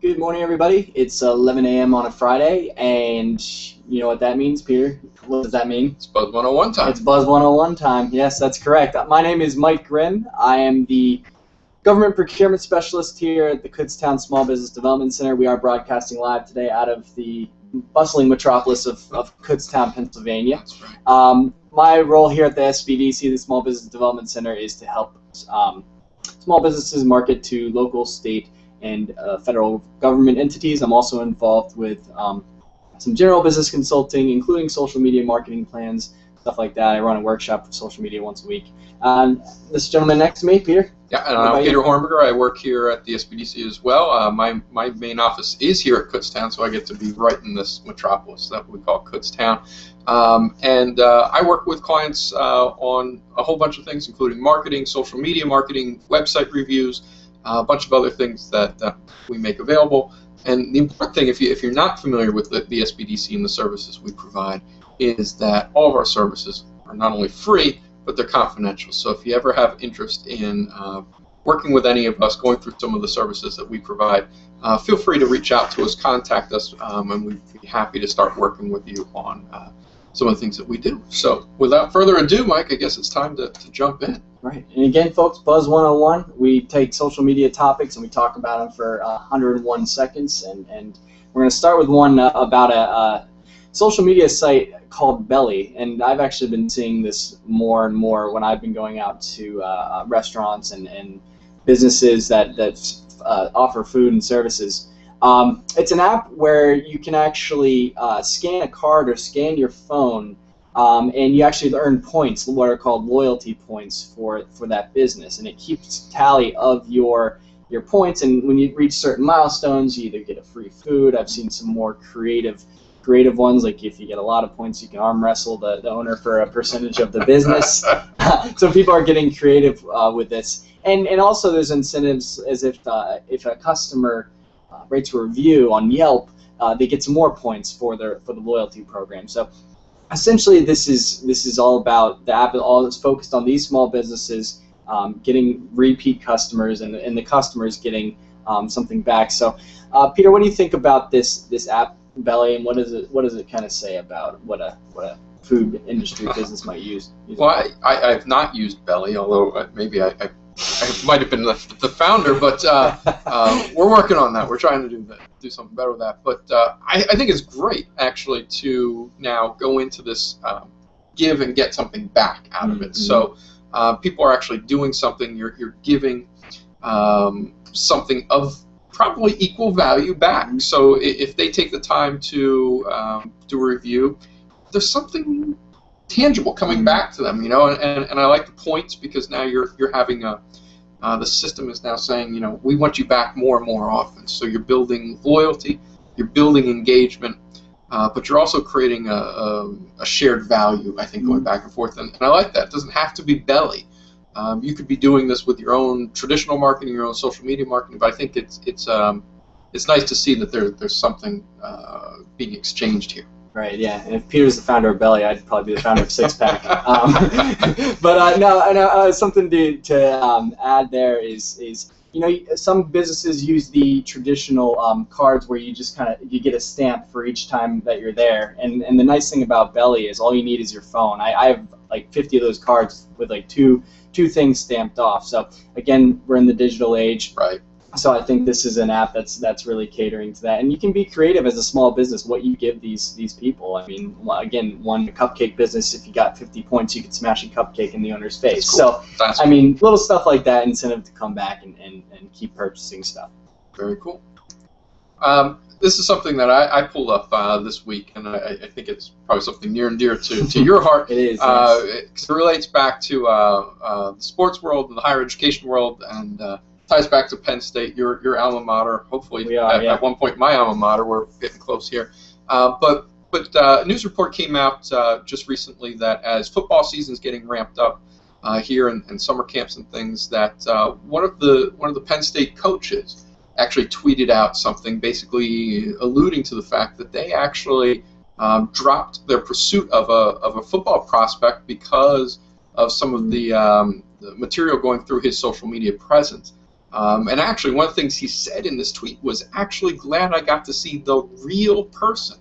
Good morning, everybody. It's 11 a.m. on a Friday, and you know what that means, Peter? What does that mean? It's Buzz 101 time. It's Buzz 101 time. Yes, that's correct. My name is Mike Grimm. I am the Government Procurement Specialist here at the Kutztown Small Business Development Center. We are broadcasting live today out of the bustling metropolis of Kutztown, Pennsylvania. That's right. My role here at the SBDC, the Small Business Development Center, is to help small businesses market to local, state, and federal government entities. I'm also involved with some general business consulting, including social media marketing plans, stuff like that. I run a workshop for social media once a week. This gentleman next to me, Peter. Yeah, and I'm Peter Hornberger. I work here at the SBDC as well. My main office is here at Kutztown, so I get to be right in this metropolis that we call Kutztown. I work with clients on a whole bunch of things, including marketing, social media marketing, website reviews, a bunch of other things that we make available. And the important thing, if you're not familiar with the SBDC and the services we provide, is that all of our services are not only free, but they're confidential. So if you ever have interest in working with any of us, going through some of the services that we provide, feel free to reach out to us, contact us, and we'd be happy to start working with you on some of the things that we do. So without further ado, Mike, I guess it's time to jump in. Right. And again, folks, Buzz 101, we take social media topics and we talk about them for 101 seconds. And we're going to start with one about a social media site called Belly. And I've actually been seeing this more and more when I've been going out to restaurants and businesses that offer food and services. It's an app where you can actually scan a card or scan your phone, and you actually earn points, what are called loyalty points for that business, and it keeps tally of your points. And when you reach certain milestones, you either get a free food. I've seen some more creative ones, like if you get a lot of points, you can arm wrestle the owner for a percentage of the business. So people are getting creative with this, and also there's incentives as if a customer rates a review on Yelp, they get some more points for the loyalty program. So essentially, this is all about the app. All is focused on these small businesses getting repeat customers and the customers getting something back. So, Peter, what do you think about this app, Belly, and what does it kind of say about what a food industry business might use? Well, I've not used Belly, although maybe I might have been the founder, but we're working on that. We're trying to do something better with that. But I think it's great, actually, to now go into this give and get something back out of it. So people are actually doing something. You're giving something of probably equal value back. So if they take the time to do a review, there's something tangible coming back to them, and I like the points because now you're having the system is now saying, we want you back more and more often. So you're building loyalty, you're building engagement, but you're also creating a shared value, I think, going back and forth, and I like that. It doesn't have to be Belly. You could be doing this with your own traditional marketing, your own social media marketing, but I think it's nice to see that there's something being exchanged here. Right, yeah. And if Peter's the founder of Belly, I'd probably be the founder of Six Pack. But no, something to add there is some businesses use the traditional cards where you just you get a stamp for each time that you're there. And the nice thing about Belly is all you need is your phone. I have like 50 of those cards with like two things stamped off. So again, we're in the digital age. Right. So I think this is an app that's really catering to that, and you can be creative as a small business. What you give these people. I mean, again, a cupcake business. If you got 50 points, you could smash a cupcake in the owner's face. Cool. So I mean, little stuff like that, incentive to come back and keep purchasing stuff. Very cool. This is something that I pulled up this week, and I think it's probably something near and dear to your heart. It is. It relates back to the sports world and the higher education world, and ties back to Penn State, your alma mater. Hopefully, we are, at one point, my alma mater. We're getting close here. But a news report came out just recently that as football season is getting ramped up here and summer camps and things, that one of the Penn State coaches actually tweeted out something basically alluding to the fact that they actually dropped their pursuit of a football prospect because of some of the material going through his social media presence. And actually, one of the things he said in this tweet was, actually glad I got to see the real person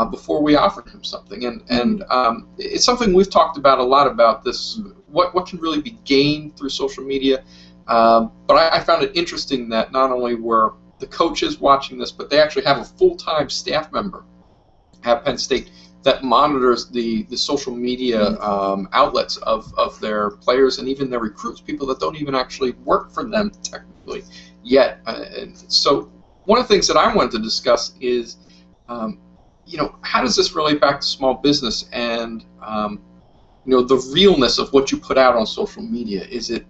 before we offered him something. And it's something we've talked about a lot, about this, what can really be gained through social media. But I found it interesting that not only were the coaches watching this, but they actually have a full-time staff member at Penn State that monitors the social media outlets of their players and even their recruits, people that don't even actually work for them technically yet. And so one of the things that I wanted to discuss is, how does this relate back to small business and the realness of what you put out on social media? Is it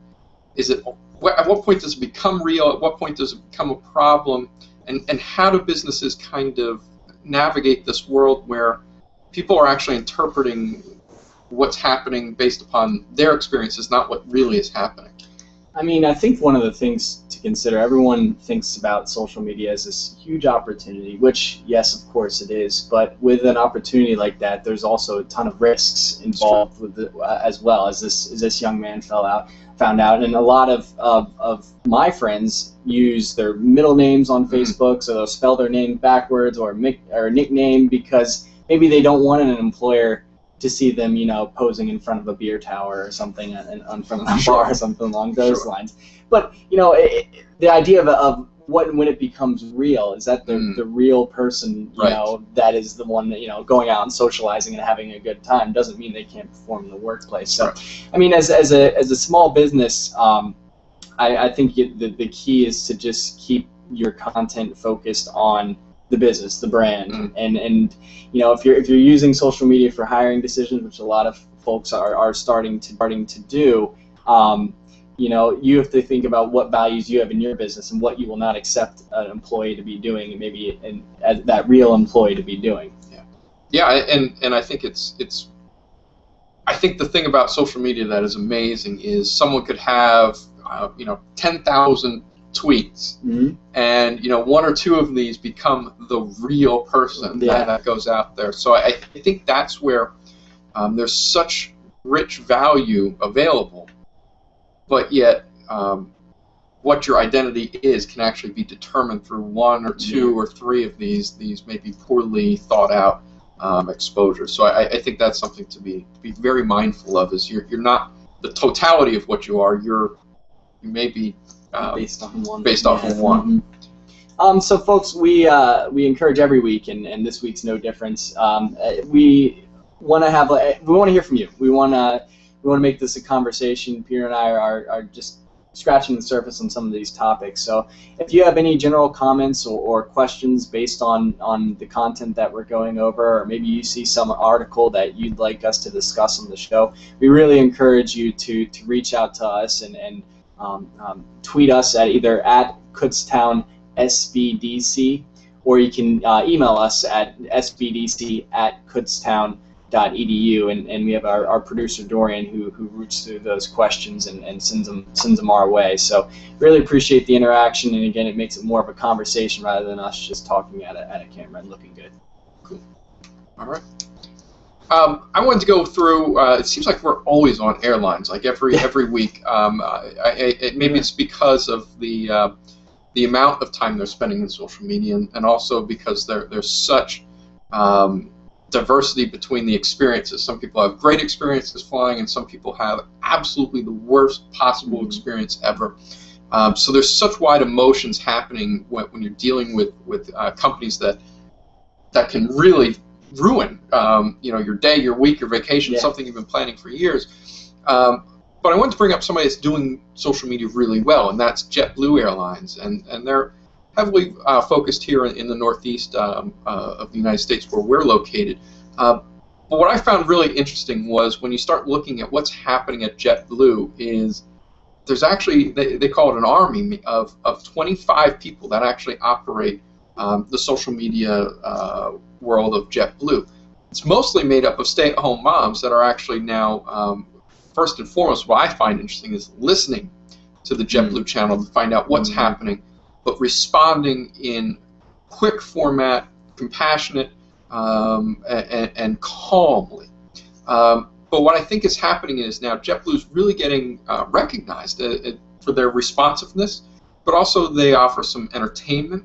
at what point does it become real? At what point does it become a problem? And how do businesses kind of navigate this world where people are actually interpreting what's happening based upon their experiences, not what really is happening? I mean, I think one of the things to consider, everyone thinks about social media as this huge opportunity, which, yes, of course it is, but with an opportunity like that, there's also a ton of risks involved with it, as well, as this young man found out. And a lot of my friends use their middle names on Facebook, so they'll spell their name backwards or a nickname because maybe they don't want an employer to see them, posing in front of a beer tower or something, in front of a bar or something along those lines. But the idea of when it becomes real is that the real person, that is the one that going out and socializing and having a good time doesn't mean they can't perform in the workplace. So, I mean, as a small business, I think the key is to just keep your content focused on the business, the brand, and if you're using social media for hiring decisions, which a lot of folks are starting to do, you have to think about what values you have in your business and what you will not accept an employee to be doing, and maybe that real employee to be doing. And I think I think the thing about social media that is amazing is someone could have 10,000 tweets, and one or two of these become the real person that goes out there. So I think that's where there's such rich value available, but yet what your identity is can actually be determined through one or two or three of these maybe poorly thought out exposures. So I think that's something to be very mindful of. Is you're not the totality of what you are. You may be based off of one. So, folks, we encourage every week, and this week's no difference. We want to hear from you. We want to make this a conversation. Peter and I are just scratching the surface on some of these topics. So, if you have any general comments or questions based on the content that we're going over, or maybe you see some article that you'd like us to discuss on the show, we really encourage you to reach out to us and tweet us at either at Kutztown SBDC, or you can email us at sbdc@kutztown.edu, and we have our producer Dorian who roots through those questions and sends them our way. So really appreciate the interaction, and again, it makes it more of a conversation rather than us just talking at a camera and looking good. Cool. All right. I wanted to go through. It seems like we're always on airlines, like every week. Maybe it's because of the amount of time they're spending in social media, and also because there's such diversity between the experiences. Some people have great experiences flying, and some people have absolutely the worst possible experience ever. So there's such wide emotions happening when you're dealing with companies that can really ruin your day, your week, your vacation, something you've been planning for years. But I wanted to bring up somebody that's doing social media really well, and that's JetBlue Airlines, and they're heavily focused here in the Northeast of the United States, where we're located. But what I found really interesting was when you start looking at what's happening at JetBlue is there's actually, they call it an army of 25 people that actually operate the social media world of JetBlue. It's mostly made up of stay-at-home moms that are actually now, first and foremost, what I find interesting is listening to the JetBlue channel to find out what's happening, but responding in quick format, compassionate, and calmly. But what I think is happening is now JetBlue is really getting recognized for their responsiveness but also they offer some entertainment,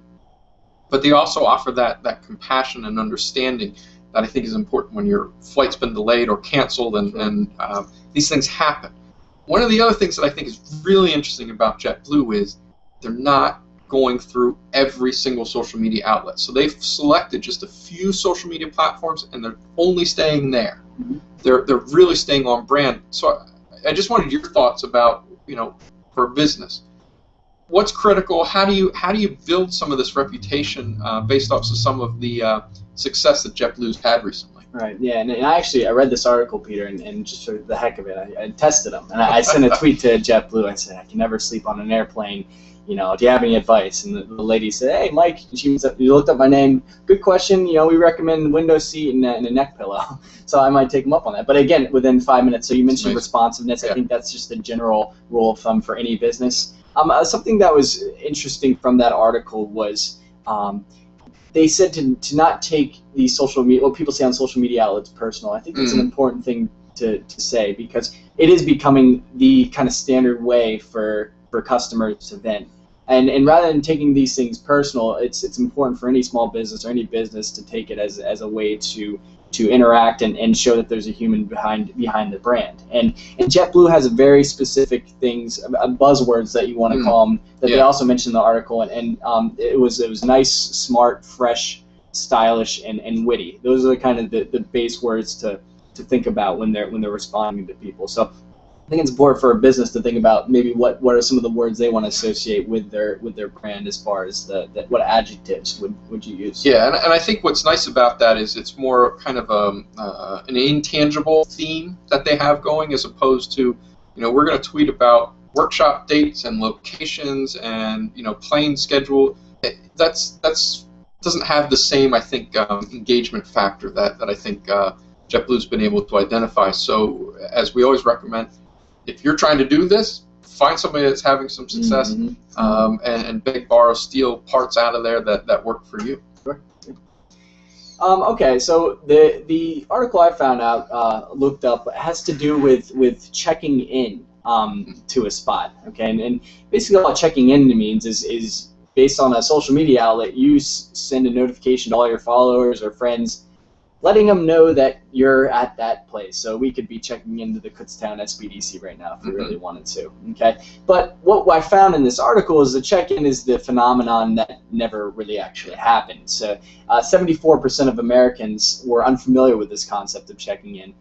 but they also offer that compassion and understanding that I think is important when your flight's been delayed or canceled, and these things happen. One of the other things that I think is really interesting about JetBlue is they're not going through every single social media outlet. So they've selected just a few social media platforms, and they're only staying there. Mm-hmm. They're really staying on brand. So I just wanted your thoughts about, for a business, what's critical? How do you build some of this reputation based off of some of the success that JetBlue's had recently? Right. Yeah, and I read this article, Peter, and just for the heck of it, I tested them, and I sent a tweet to JetBlue. I said, I can never sleep on an airplane. Do you have any advice? And the lady said, hey, Mike, you looked up my name. Good question. We recommend window seat and a neck pillow. So I might take them up on that. But again, within 5 minutes. So you mentioned responsiveness. Yeah. I think that's just a general rule of thumb for any business. Something that was interesting from that article was they said to not take these social media, what people say on social media outlets, personal. I think it's an important thing to say, because it is becoming the kind of standard way for customers to vent. And rather than taking these things personal, it's important for any small business or any business to take it as a way to interact and show that there's a human behind the brand. And JetBlue has a very specific things, buzzwords that you want to call them, that they also mentioned in the article. And it was nice, smart, fresh, stylish, and witty. Those are the kind of the base words to think about when they're responding to people. So I think it's important for a business to think about maybe what are some of the words they want to associate with their brand, as far as what adjectives would you use? Yeah, and I think what's nice about that is it's more kind of an intangible theme that they have going, as opposed to, we're going to tweet about workshop dates and locations and plane schedule. That's doesn't have the same, I think, engagement factor that I think JetBlue's been able to identify. So as we always recommend, if you're trying to do this, find somebody that's having some success, and beg, borrow, steal parts out of there that work for you. Sure. Okay, so the article I found out, looked up, has to do with checking in to a spot. Okay, and basically all checking in means is based on a social media outlet. You send a notification to all your followers or friends, letting them know that you're at that place. So we could be checking into the Kutztown SBDC right now if we really wanted to. Okay, but what I found in this article is the check-in is the phenomenon that never really actually happened. So 74% of Americans were unfamiliar with this concept of checking in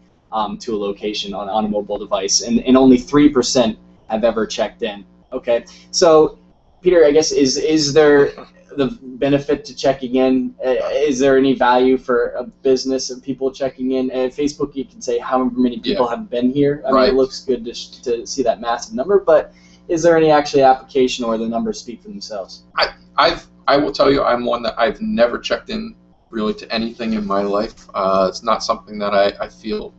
to a location on a mobile device, and only 3% have ever checked in. Okay, so Peter, I guess is there the benefit to checking in? Is there any value for a business of people checking in? And Facebook, you can say however many people have been here. I mean, it looks good to see that massive number, but is there any actually application, or the numbers speak for themselves? I will tell you, I'm one that I've never checked in really to anything in my life. It's not something that I feel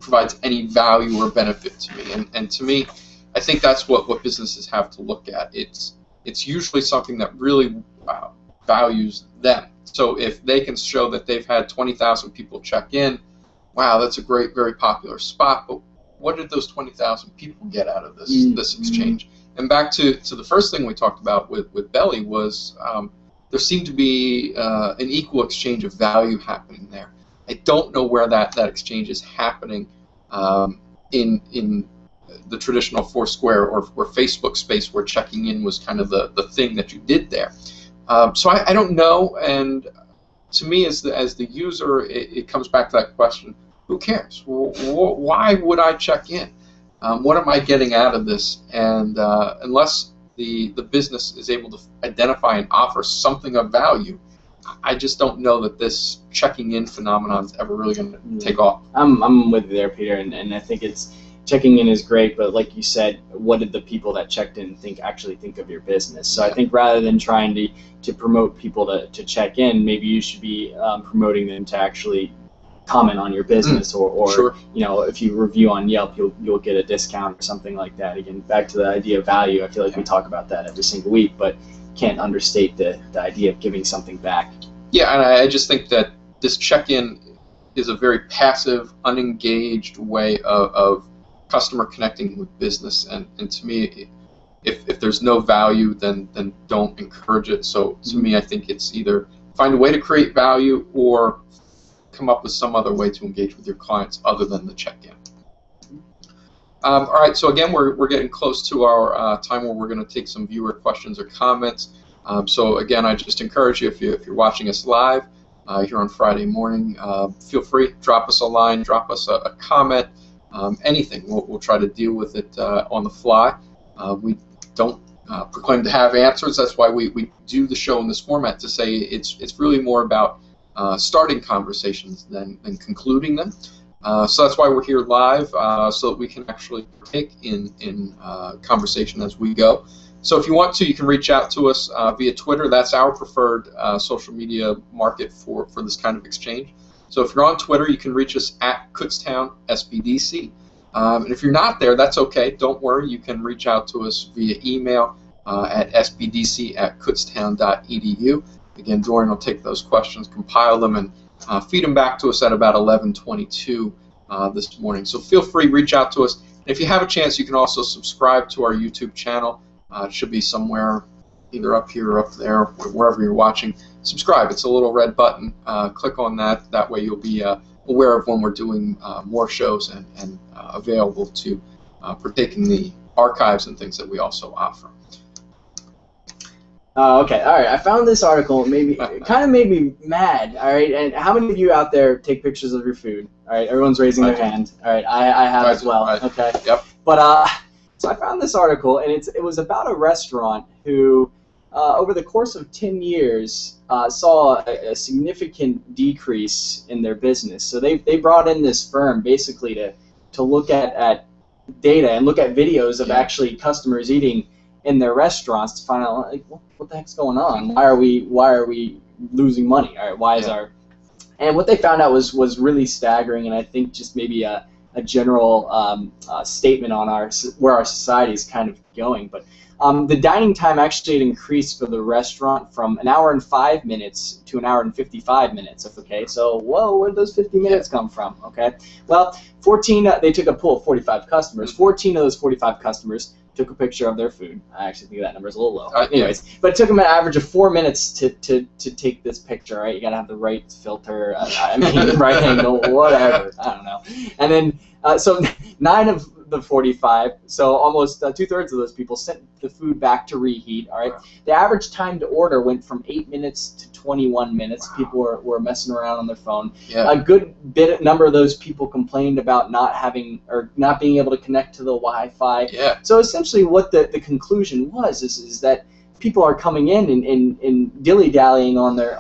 provides any value or benefit to me. And to me, I think that's what businesses have to look at. It's usually something that really values them. So if they can show that they've had 20,000 people check in, wow, that's a great, very popular spot. But what did those 20,000 people get out of this exchange? And back to the first thing we talked about with Belly was there seemed to be an equal exchange of value happening there. I don't know where that exchange is happening in the traditional Foursquare or Facebook space, where checking in was kind of the thing that you did there. So I don't know, and to me, as the user, it comes back to that question: who cares? Why would I check in? What am I getting out of this? And unless the business is able to identify and offer something of value, I just don't know that this checking in phenomenon is ever really going to take off. I'm with you there, Peter, and I think checking in is great, but like you said, what did the people that checked in actually think of your business? So I think rather than trying to promote people to check in, maybe you should be promoting them to actually comment on your business, or sure. If you review on Yelp, you'll get a discount or something like that. Again, back to the idea of value. I feel like we talk about that every single week, but can't understate the idea of giving something back. Yeah, and I just think that this check-in is a very passive, unengaged way of customer connecting with business, and to me, if there's no value, then don't encourage it. So to me, I think it's either find a way to create value or come up with some other way to engage with your clients other than the check-in. All right, so again, we're getting close to our time where we're going to take some viewer questions or comments. So again, I just encourage you, if you're watching us live here on Friday morning, feel free, drop us a line, drop us a comment, anything. We'll try to deal with it on the fly. We don't proclaim to have answers. That's why we do the show in this format, to say it's really more about starting conversations than concluding them. So that's why we're here live, so that we can actually partake in conversation as we go. So if you want to, you can reach out to us via Twitter. That's our preferred social media market for this kind of exchange. So if you're on Twitter, you can reach us at Kutztown SBDC. And if you're not there, that's okay. Don't worry. You can reach out to us via email at sbdc@kutztown.edu. Again, Dorian will take those questions, compile them, and feed them back to us at about 11:22 this morning. So feel free, reach out to us. And if you have a chance, you can also subscribe to our YouTube channel. It should be somewhere either up here or up there, wherever you're watching. Subscribe. It's a little red button. Click on that. That way you'll be aware of when we're doing more shows and available to partake in the archives and things that we also offer. Okay, all right. I found this article. It kind of made me mad. All right, and how many of you out there take pictures of your food? All right, everyone's raising their hand. All right, I have as well. Okay. Yep. But so I found this article, and it was about a restaurant who, over the course of 10 years, saw a significant decrease in their business. So they brought in this firm basically to look at data and look at videos of actually customers eating in their restaurants to find out, like, what the heck's going on? Why are we losing money? All right, why is our... And what they found out was really staggering, and I think just maybe a general statement on where our society is kind of going. But the dining time actually had increased for the restaurant from 1 hour and 5 minutes to 1 hour and 55 minutes. Okay, so whoa, where did those 50 minutes come from? Okay, well, 14. They took a pool of 45 customers. 14 of those 45 customers took a picture of their food. I actually think that number is a little low. Anyways, but it took them an average of 4 minutes to take this picture, right? You got to have the right filter, right angle, whatever. I don't know. And then, so 9 of the 45, so almost 2/3 of those people sent the food back to reheat, all right? The average time to order went from 8 minutes to 21 minutes. People were messing around on their phone. Yeah. A good number of those people complained about not being able to connect to the Wi-Fi. Yeah. So essentially what the conclusion was is that people are coming in and dilly-dallying on their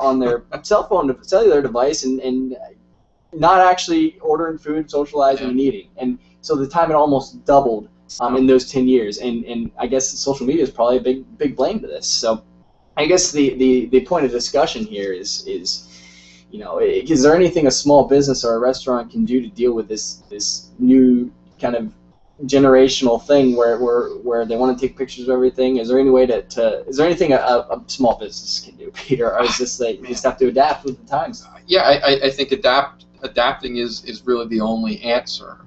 cell phone, cellular device, and not actually ordering food, socializing, and eating. And so the time had almost doubled in those 10 years. And I guess social media is probably a big blame to this. So I guess the point of discussion here is is there anything a small business or a restaurant can do to deal with this new kind of generational thing where they want to take pictures of everything? Is there any way is there anything a small business can do, Peter, or is this like you just have to adapt with the times? Yeah, I think adapting is really the only answer.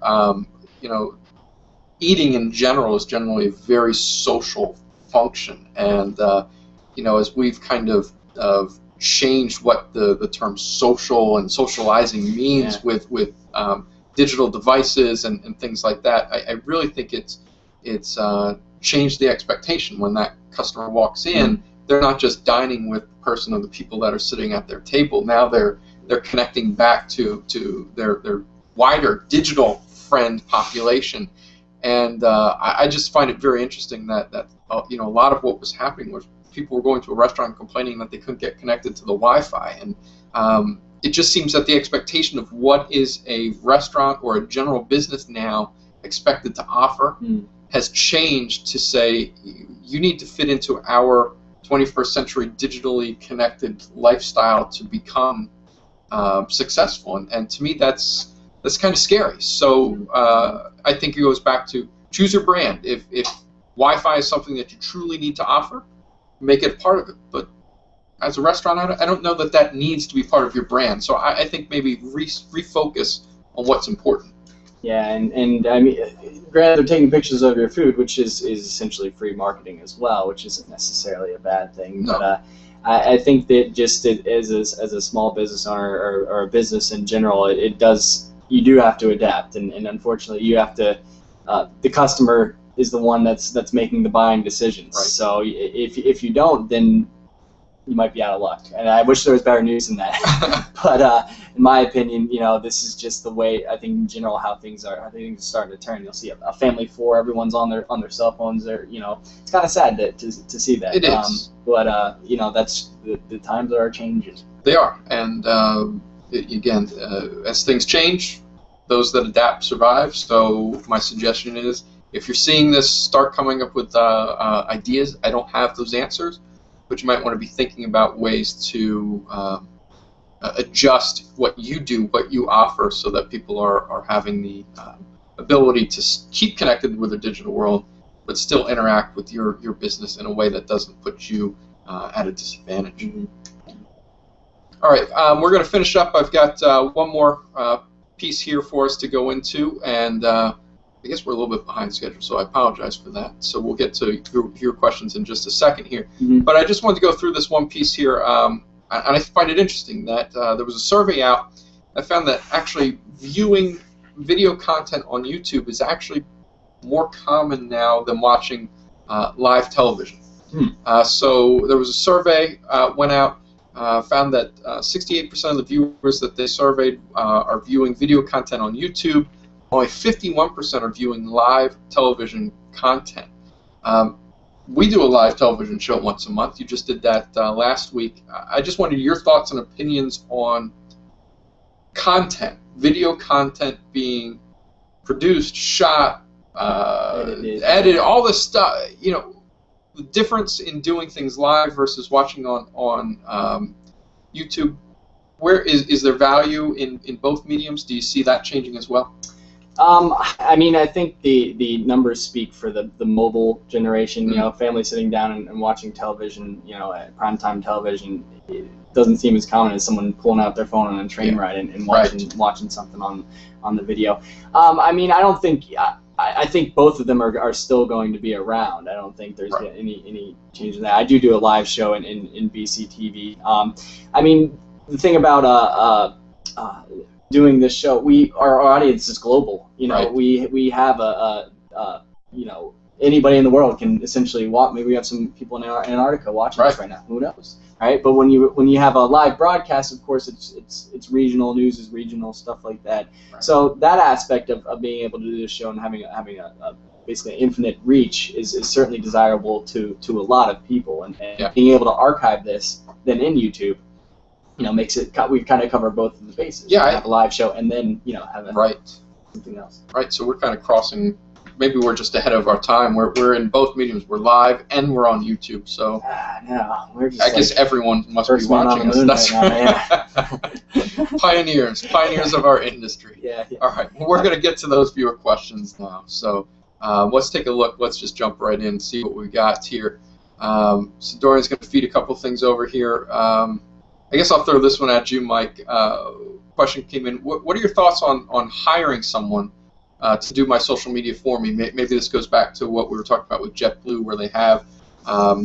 Eating in general is generally a very social function, and as we've kind of changed what the term social and socializing means with digital devices and things like that, I really think it's changed the expectation. When that customer walks in, they're not just dining with the person or the people that are sitting at their table. Now they're connecting back to their wider digital friend population. And I just find it very interesting that a lot of what was happening was people were going to a restaurant complaining that they couldn't get connected to the Wi-Fi, and it just seems that the expectation of what is a restaurant or a general business now expected to offer has changed to say you need to fit into our 21st century digitally connected lifestyle to become successful, and to me that's kind of scary. So I think it goes back to choose your brand. If Wi-Fi is something that you truly need to offer, make it a part of it. But as a restaurant, I don't know that needs to be part of your brand. So I think maybe refocus on what's important. Yeah, and I mean, granted, they're taking pictures of your food, which is essentially free marketing as well, which isn't necessarily a bad thing. No. But I think that just as a small business owner or a business in general, it does, you do have to adapt, and unfortunately, you have to. The customer is the one that's making the buying decisions. Right. So if you don't, then you might be out of luck. And I wish there was better news than that. But in my opinion, this is just the way, I think in general how things are starting to turn. You'll see a family of 4, everyone's on their cell phones. It's kind of sad to see that. It is. But that's the times are changing. They are, and again, as things change, those that adapt survive. So my suggestion is, if you're seeing this start coming up with ideas, I don't have those answers, but you might want to be thinking about ways to adjust what you do, what you offer, so that people are having the ability to keep connected with the digital world, but still interact with your business in a way that doesn't put you at a disadvantage. Mm-hmm. All right, we're going to finish up. I've got one more piece here for us to go into, and I guess we're a little bit behind schedule, so I apologize for that. So we'll get to your questions in just a second here. Mm-hmm. But I just wanted to go through this one piece here, and I find it interesting that there was a survey out that found that actually viewing video content on YouTube is actually more common now than watching live television. So there was a survey went out, found that 68% of the viewers that they surveyed are viewing video content on YouTube. Only 51% are viewing live television content. We do a live television show once a month. You just did that last week. I just wanted your thoughts and opinions on content, video content being produced, shot, edited, all this stuff. The difference in doing things live versus watching on YouTube. Where is there value in both mediums? Do you see that changing as well? I mean, I think the numbers speak for the mobile generation. Family sitting down and watching television, at primetime television, it doesn't seem as common as someone pulling out their phone on a train ride and watching something on the video. I mean, I don't think. I think both of them are still going to be around. I don't think there's any change in that. I do a live show in BCTV. I mean, the thing about doing this show, our audience is global. We have anybody in the world can essentially watch. Maybe we have some people in Antarctica watching us right now. Who knows, right? But when you have a live broadcast, of course, it's regional news, is regional stuff like that. Right. So that aspect of being able to do this show and having a basically infinite reach is certainly desirable to a lot of people, and being able to archive this then in YouTube, makes it, we kind of cover both of the bases. Yeah, have a live show and then have something else. Right. So we're kind of crossing. Maybe we're just ahead of our time. We're in both mediums. We're live and we're on YouTube. So no, we're just I guess everyone must be watching us. That's right. Pioneers of our industry. Yeah. All right. Well, we're going to get to those viewer questions now. So let's take a look. Let's just jump right in and see what we got here. So Dorian's going to feed a couple things over here. I guess I'll throw this one at you, Mike. Question came in. What are your thoughts on hiring someone to do my social media for me? Maybe this goes back to what we were talking about with JetBlue, where they have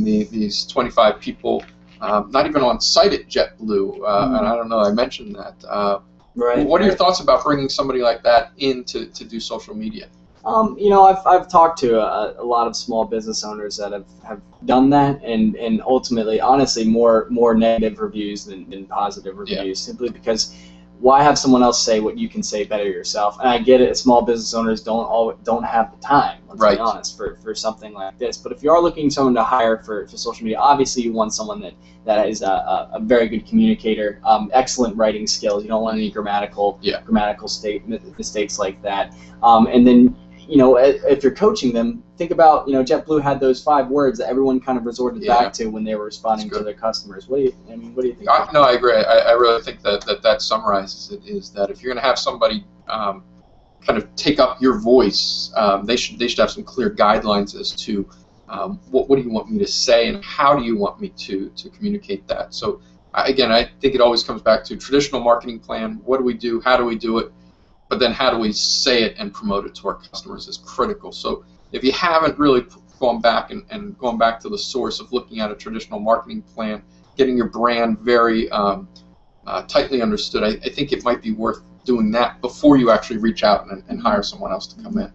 these 25 people not even on site at JetBlue, and I don't know, I mentioned that. What are your thoughts about bringing somebody like that in to do social media? I've talked to a lot of small business owners that have done that, and ultimately, honestly, more negative reviews than positive reviews, simply because why have someone else say what you can say better yourself? And I get it, small business owners don't have the time, let's be honest, for something like this. But if you are looking for someone to hire for social media, obviously you want someone that is a very good communicator, excellent writing skills. You don't want any grammatical mistakes like that. And then, if you're coaching them, think about, JetBlue had those 5 words that everyone kind of resorted back to when they were responding to their customers. What do you think? No, I agree. I really think that summarizes it, is that if you're going to have somebody kind of take up your voice, they should have some clear guidelines as to what do you want me to say and how do you want me to communicate that. So again, I think it always comes back to traditional marketing plan. What do we do? How do we do it? but then how do we say it and promote it to our customers is critical. So if you haven't really gone back and gone back to the source of looking at a traditional marketing plan, getting your brand very tightly understood, I think it might be worth doing that before you actually reach out and hire someone else to come in.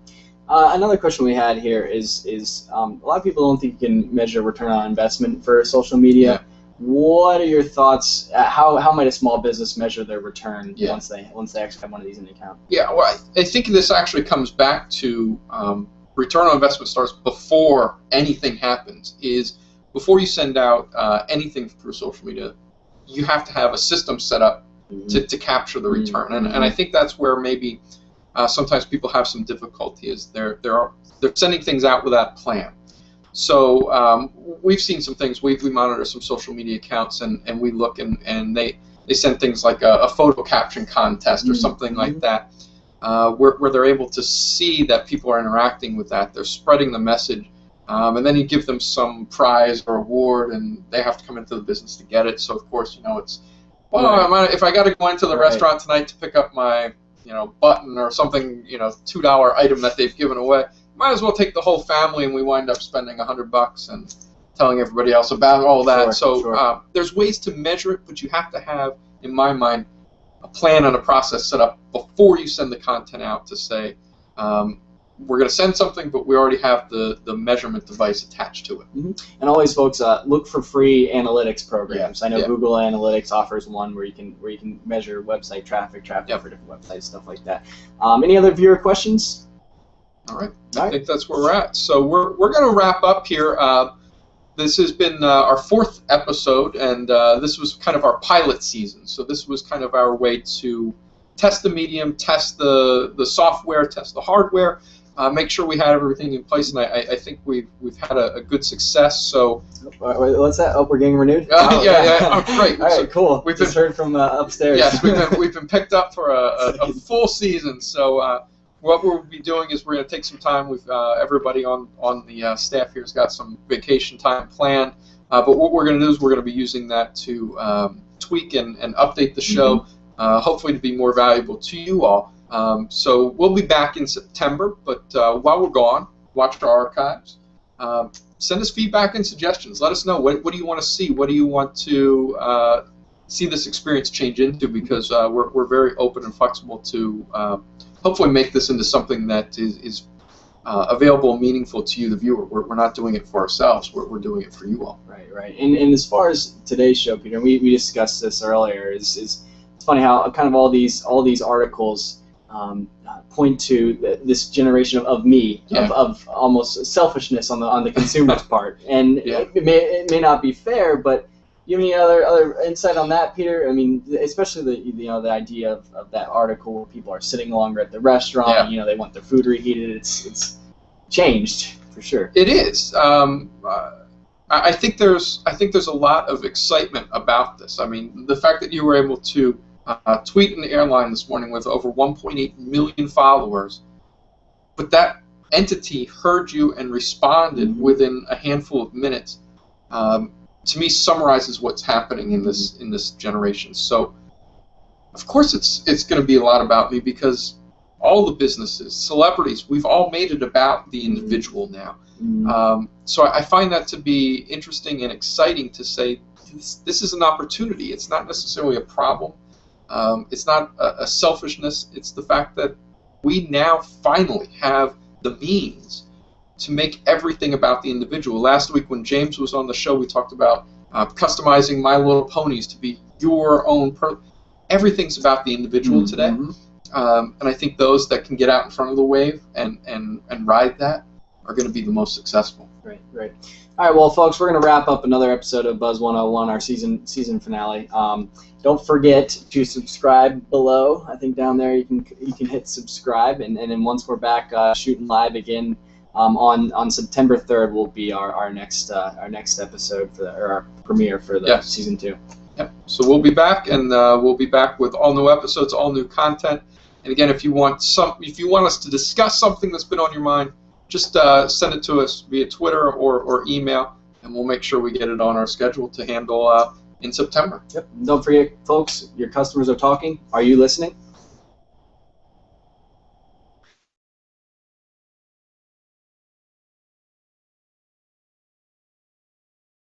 Another question we had here is a lot of people don't think you can measure return on investment for social media. Yeah. What are your thoughts? How might a small business measure their return once they actually have one of these in the account? Yeah, well, I think this actually comes back to return on investment starts before anything happens. Is before you send out anything through social media, you have to have a system set up to capture the return, and I think that's where maybe sometimes people have some difficulty. Is they're sending things out without a plan. So we've seen some things. We monitor some social media accounts, and we look and they send things like a photo caption contest or something like that, where they're able to see that people are interacting with that. They're spreading the message, and then you give them some prize or award, and they have to come into the business to get it. So of course, it's if I got to go into the restaurant tonight to pick up my button or something, $2 item that they've given away, might as well take the whole family, and we wind up spending $100 and telling everybody else about all that. There's ways to measure it, but you have to have, in my mind, a plan and a process set up before you send the content out to say, we're going to send something, but we already have the measurement device attached to it. And always, folks, look for free analytics programs. I know Google Analytics offers one where you can measure website traffic for different websites, stuff like that. Any other viewer questions? All right. I think that's where we're at. So we're going to wrap up here. This has been our 4th episode, and this was kind of our pilot season. So this was kind of our way to test the medium, test the software, test the hardware, make sure we had everything in place, and I think we've had a good success. So what's that? Oh, we're getting renewed? Yeah. Oh, great. All right, cool. We've just heard from upstairs. Yes, we've been picked up for a full season. So what we'll be doing is we're going to take some time with everybody on the staff here has got some vacation time planned. But what we're going to do is we're going to be using that to tweak and update the show, hopefully to be more valuable to you all. So we'll be back in September, but while we're gone, watch our archives. Send us feedback and suggestions. Let us know what do you want to see. What do you want to see this experience change into? Because we're very open and flexible to hopefully make this into something that is available and meaningful to you, the viewer. We're not doing it for ourselves. We're doing it for you all. Right. And as far as today's show, Peter, we discussed this earlier. It's funny how kind of all these articles point to this generation of me, of almost selfishness on the consumer's part, and it may not be fair, but you have any other insight on that, Peter? I mean, especially the idea of that article where people are sitting longer at the restaurant. They want their food reheated. It's changed for sure. It is. I think there's a lot of excitement about this. I mean, the fact that you were able to tweet an airline this morning with over 1.8 million followers, but that entity heard you and responded within a handful of minutes. To me, summarizes what's happening in this generation. So, of course, it's going to be a lot about me, because all the businesses, celebrities, we've all made it about the individual now. So I find that to be interesting and exciting to say this is an opportunity. It's not necessarily a problem. It's not a selfishness. It's the fact that we now finally have the means to make everything about the individual. Last week when James was on the show, we talked about customizing My Little Ponies to be your own everything's about the individual today. And I think those that can get out in front of the wave and ride that are going to be the most successful. Right. All right, well, folks, we're going to wrap up another episode of Buzz 101, our season finale. Don't forget to subscribe below. I think down there you can hit subscribe, and then once we're back shooting live again on September 3rd will be our next episode or our premiere for the season 2. Yep. So we'll be back, and we'll be back with all new episodes, all new content. And again, if you want us to discuss something that's been on your mind, just send it to us via Twitter or email, and we'll make sure we get it on our schedule to handle in September. Yep. Don't forget, folks, your customers are talking. Are you listening?